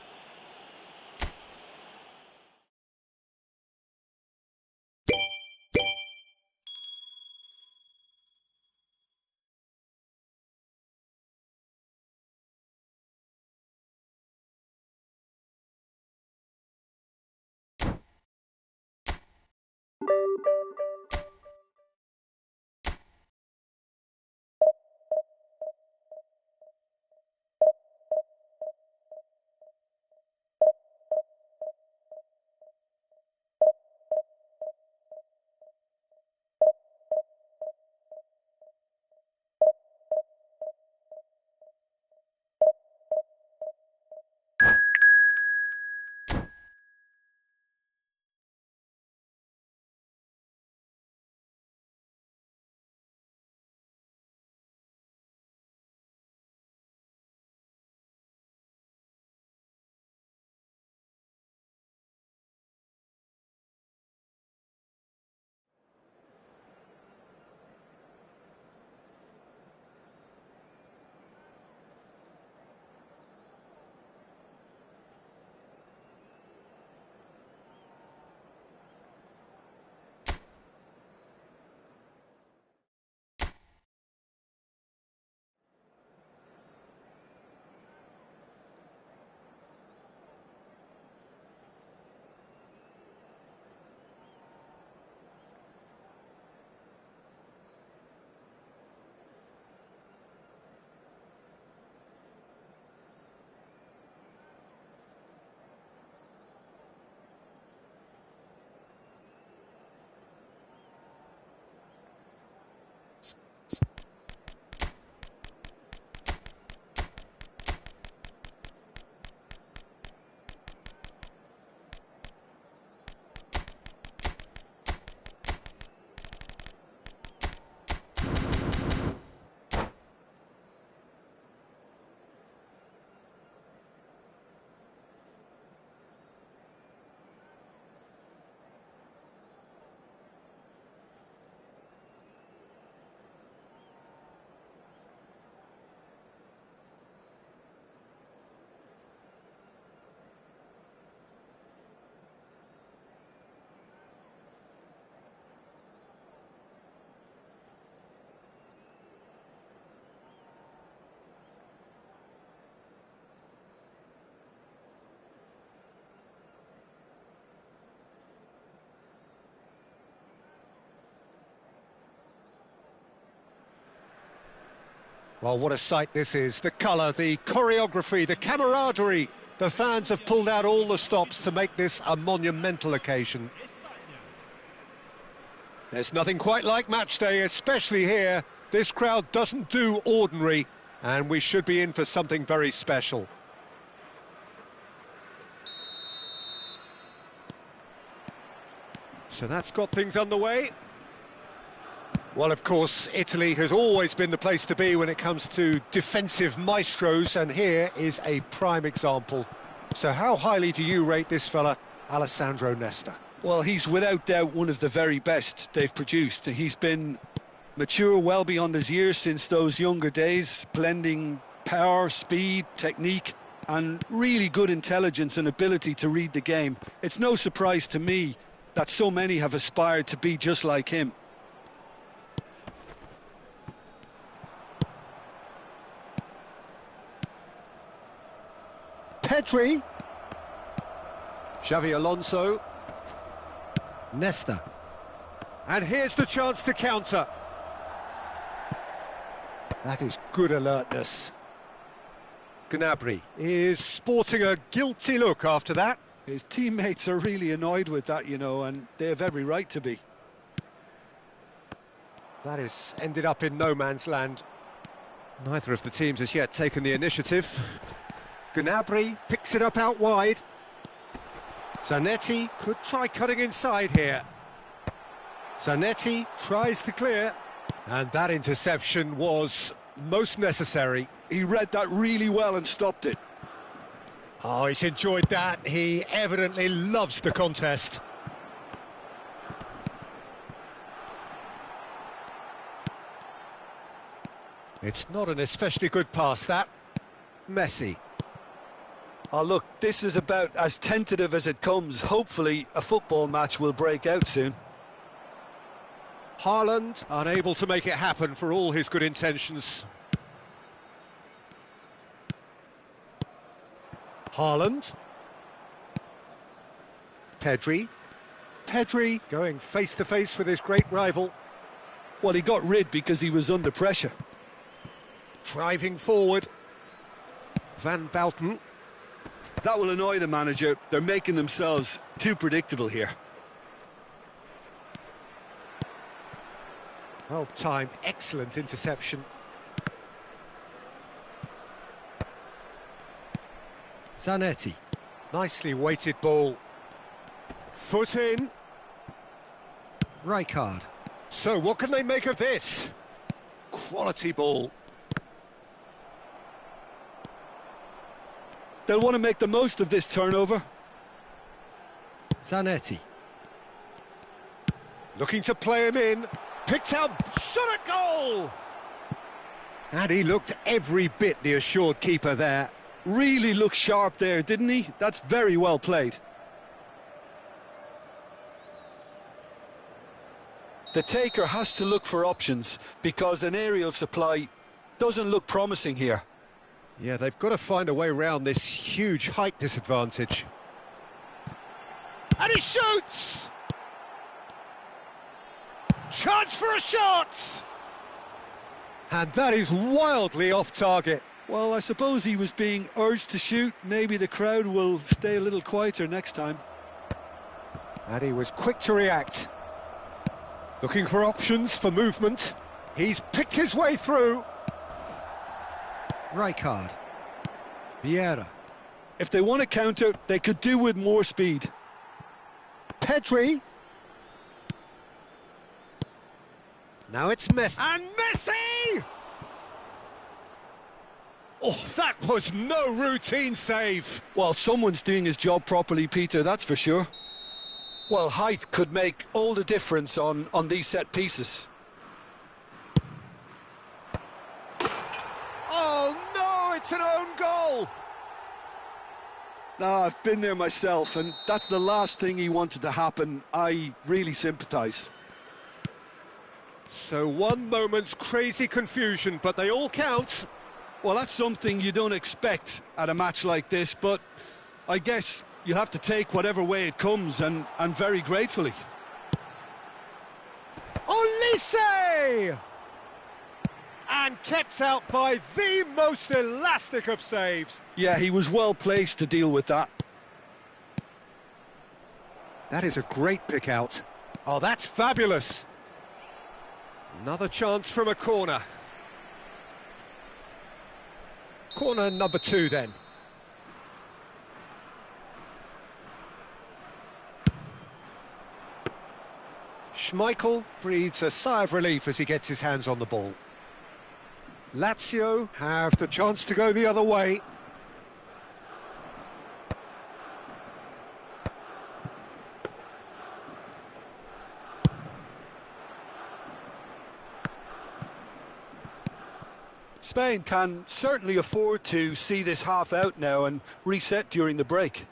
Well, what a sight this is. The colour, the choreography, the camaraderie. The fans have pulled out all the stops to make this a monumental occasion. There's nothing quite like match day, especially here. This crowd doesn't do ordinary, and we should be in for something very special. So that's got things underway. Well, of course, Italy has always been the place to be when it comes to defensive maestros, and here is a prime example. So how highly do you rate this fella, Alessandro Nesta? Well, he's without doubt one of the very best they've produced. He's been mature well beyond his years since those younger days, blending power, speed, technique, and really good intelligence and ability to read the game. It's no surprise to me that so many have aspired to be just like him. Pedri. Xavi Alonso. Nesta. And here's the chance to counter. That is good alertness. Gnabry is sporting a guilty look after that. His teammates are really annoyed with that, you know, and they have every right to be. That has ended up in no man's land. Neither of the teams has yet taken the initiative. Gnabry picks it up out wide. Zanetti could try cutting inside here. Zanetti tries to clear. And that interception was most necessary. He read that really well and stopped it. Oh, he's enjoyed that. He evidently loves the contest. It's not an especially good pass, that. Messi. Oh, look, this is about as tentative as it comes. Hopefully, a football match will break out soon. Haaland unable to make it happen for all his good intentions. Haaland. Pedri. Pedri going face-to-face with his great rival. Well, he got rid because he was under pressure. Driving forward. Van Bouten. That will annoy the manager. They're making themselves too predictable here. Well timed, excellent interception. Zanetti. Nicely weighted ball. Foot in. Rijkaard. So what can they make of this? Quality ball. They'll want to make the most of this turnover. Zanetti. Looking to play him in. Picked out, shot at goal! And he looked every bit the assured keeper there. Really looked sharp there, didn't he? That's very well played. The taker has to look for options because an aerial supply doesn't look promising here. Yeah, they've got to find a way around this huge height disadvantage. And he shoots! Chance for a shot! And that is wildly off target. Well, I suppose he was being urged to shoot. Maybe the crowd will stay a little quieter next time. And he was quick to react. Looking for options for movement. He's picked his way through. Rijkaard. Vieira. If they want to counter, they could do with more speed. Pedri. Now it's Messi. And Messi! Oh, that was no routine save. Well, someone's doing his job properly, Peter, that's for sure. Well, height could make all the difference on these set pieces. Oh, no, it's an own goal. No, I've been there myself, and that's the last thing he wanted to happen. I really sympathise. So one moment's crazy confusion, but they all count. Well, that's something you don't expect at a match like this, but I guess you'll have to take whatever way it comes, and very gratefully. Olise! and kept out by the most elastic of saves. Yeah, he was well placed to deal with that. That is a great pick out. Oh, that's fabulous. Another chance from a corner. Corner number 2 then. Schmeichel breathes a sigh of relief as he gets his hands on the ball. Lazio have the chance to go the other way. Spain can certainly afford to see this half out now and reset during the break.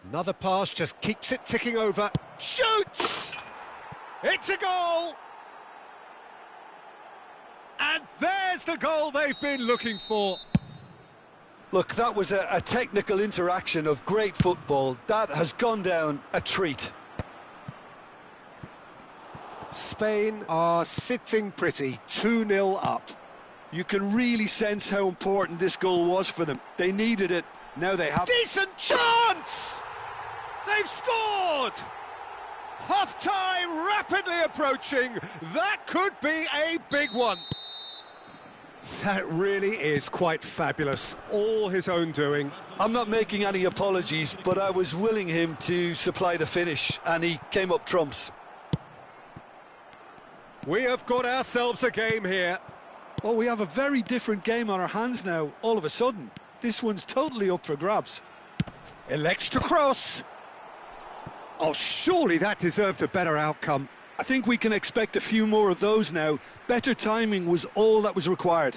Another pass just keeps it ticking over. Shoots! It's a goal! And there's the goal they've been looking for. Look, that was a technical interaction of great football. That has gone down a treat. Spain are sitting pretty, 2-0 up. You can really sense how important this goal was for them. They needed it, now they have... Decent chance! They've scored! Half-time rapidly approaching. That could be a big one. That really is quite fabulous. All his own doing. I'm not making any apologies, but I was willing him to supply the finish, and he came up trumps. We have got ourselves a game here. Well, we have a very different game on our hands now, all of a sudden. This one's totally up for grabs. Elects to cross. Oh, surely that deserved a better outcome. I think we can expect a few more of those now. Better timing was all that was required.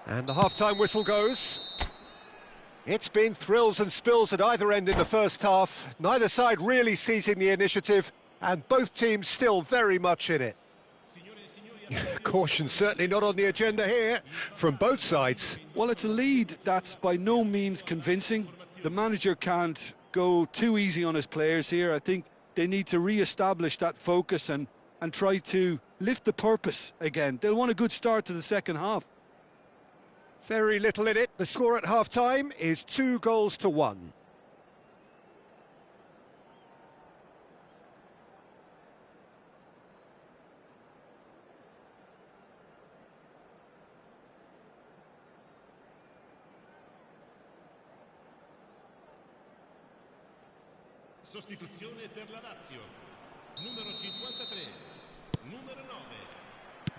And the half-time whistle goes. It's been thrills and spills at either end in the first half. Neither side really seizing the initiative, and both teams still very much in it. Caution certainly not on the agenda here from both sides. Well, it's a lead that's by no means convincing. The manager can't go too easy on his players here. I think they need to re-establish that focus and try to lift the purpose again. They'll want a good start to the second half. Very little in it. The score at half-time is 2-1. Sostituzione per la Lazio. Numero 53. Numero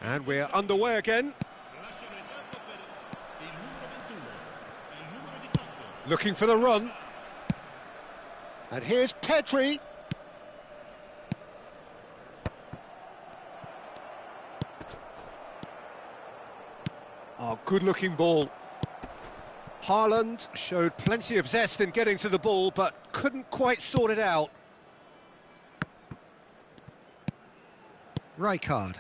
9. And we're underway again. Looking for the run. And here's Pedri. Oh, good-looking ball. Haaland showed plenty of zest in getting to the ball, but couldn't quite sort it out. Rijkaard.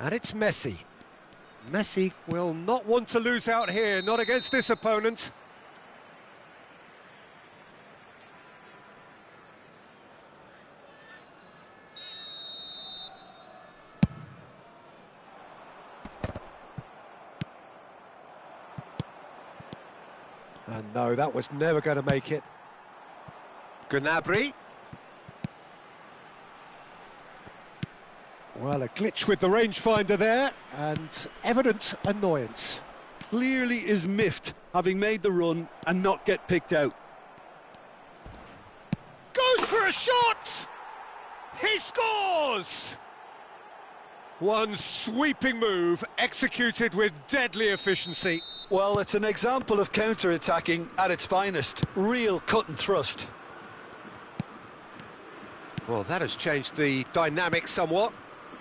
And it's Messi. Messi will not want to lose out here, not against this opponent. And no, that was never going to make it. Gnabry. Well, a glitch with the rangefinder there, and evident annoyance. Clearly is miffed, having made the run and not get picked out. Goes for a shot! He scores! One sweeping move, executed with deadly efficiency. Well, it's an example of counter-attacking at its finest. Real cut and thrust. Well, that has changed the dynamic somewhat.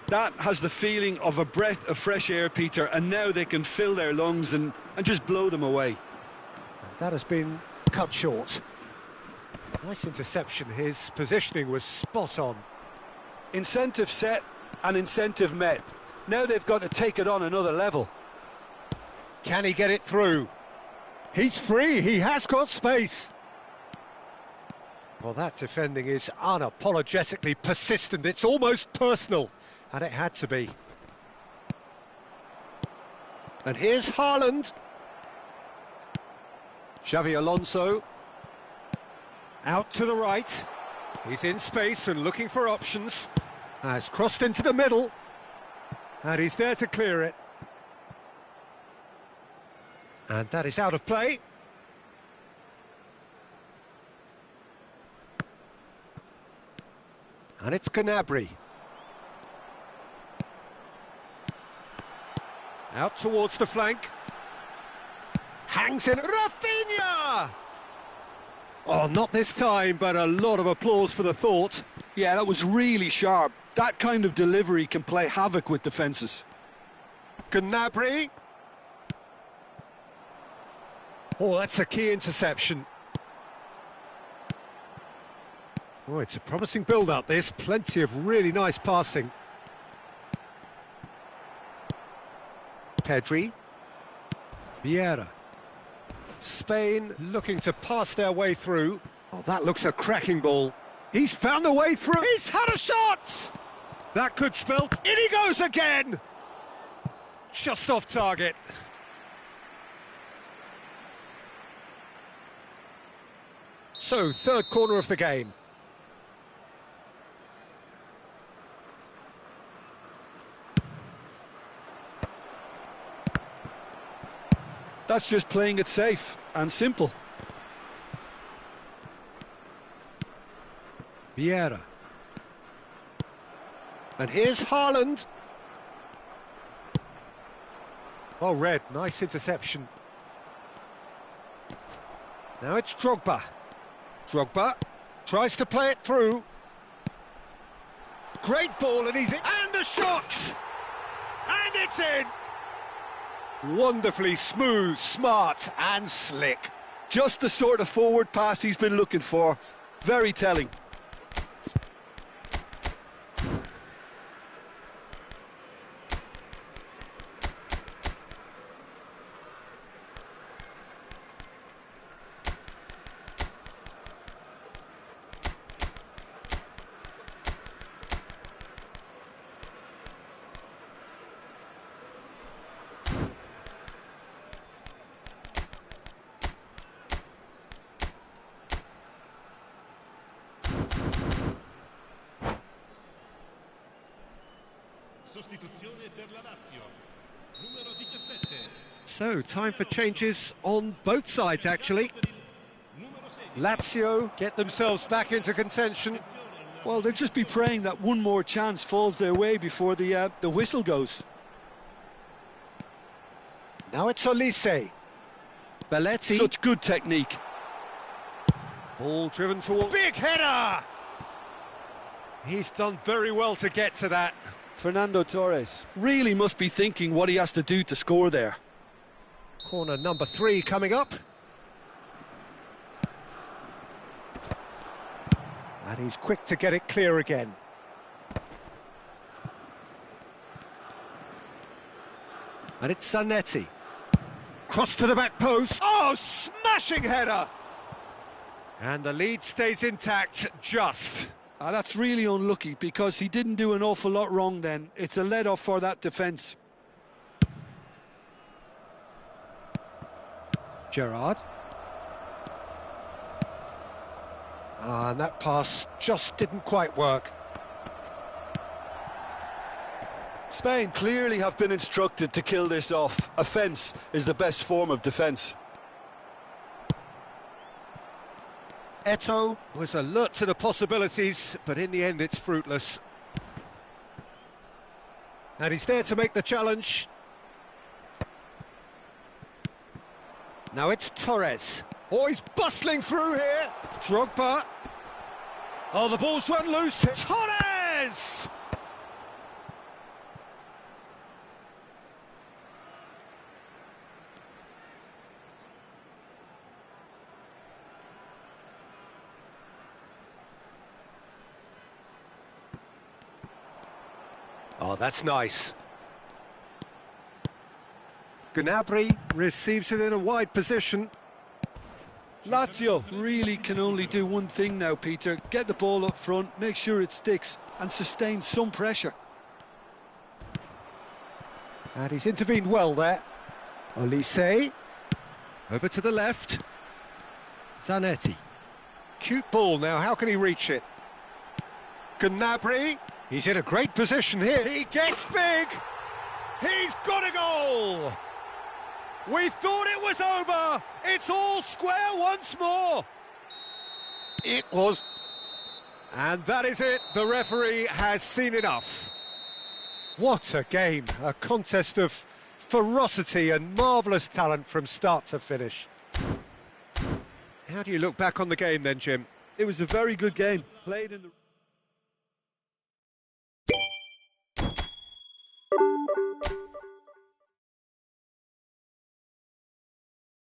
That has the feeling of a breath of fresh air, Peter, and now they can fill their lungs and just blow them away. And that has been cut short. Nice interception, his positioning was spot on. Incentive set and incentive met. Now they've got to take it on another level. Can he get it through? He's free, he has got space. Well, that defending is unapologetically persistent. It's almost personal, and it had to be. And here's Haaland. Xavi Alonso. Out to the right. He's in space and looking for options. Has crossed into the middle. And he's there to clear it. And that is out of play. And it's Gnabry. Out towards the flank. Hangs in. Rafinha! Oh, not this time, but a lot of applause for the thought. Yeah, that was really sharp. That kind of delivery can play havoc with defences. Gnabry. Oh, that's a key interception. Oh, it's a promising build-up, this. Plenty of really nice passing. Pedri. Vieira. Spain looking to pass their way through. Oh, that looks a cracking ball. He's found a way through. He's had a shot! That could spell... In he goes again! Just off target. So, third corner of the game. That's just playing it safe and simple. Vieira. And here's Haaland. Oh, red, nice interception. Now it's Drogba. Drogba tries to play it through. Great ball, and he's in. And a shot! And it's in! Wonderfully smooth, smart and slick. Just the sort of forward pass he's been looking for. Very telling. So, time for changes on both sides, actually. Lazio get themselves back into contention. Well, they'll just be praying that one more chance falls their way before the whistle goes. Now it's Olise. Belletti. Such good technique. Ball driven toward... Big header! He's done very well to get to that. Fernando Torres really must be thinking what he has to do to score there. Corner number 3 coming up. And he's quick to get it clear again. And it's Zanetti. Cross to the back post. Oh, smashing header! And the lead stays intact, just. That's really unlucky because he didn't do an awful lot wrong then. It's a let-off for that defence. Gerrard. And that pass just didn't quite work. Spain clearly have been instructed to kill this off. Offence is the best form of defence. Eto'o was alert to the possibilities, but in the end it's fruitless. And he's there to make the challenge. Now it's Torres. Oh, he's bustling through here. Drogba. Oh, the ball's run loose. Torres! Oh, that's nice. Gnabry receives it in a wide position. Lazio really can only do one thing now, Peter. Get the ball up front, make sure it sticks, and sustain some pressure. And he's intervened well there. Olise. Over to the left. Zanetti. Cute ball now, how can he reach it? Gnabry. He's in a great position here. He gets big. He's got a goal. We thought it was over. It's all square once more. It was. And that is it. The referee has seen enough. What a game. A contest of ferocity and marvellous talent from start to finish. How do you look back on the game then, Jim? It was a very good game. Played in the...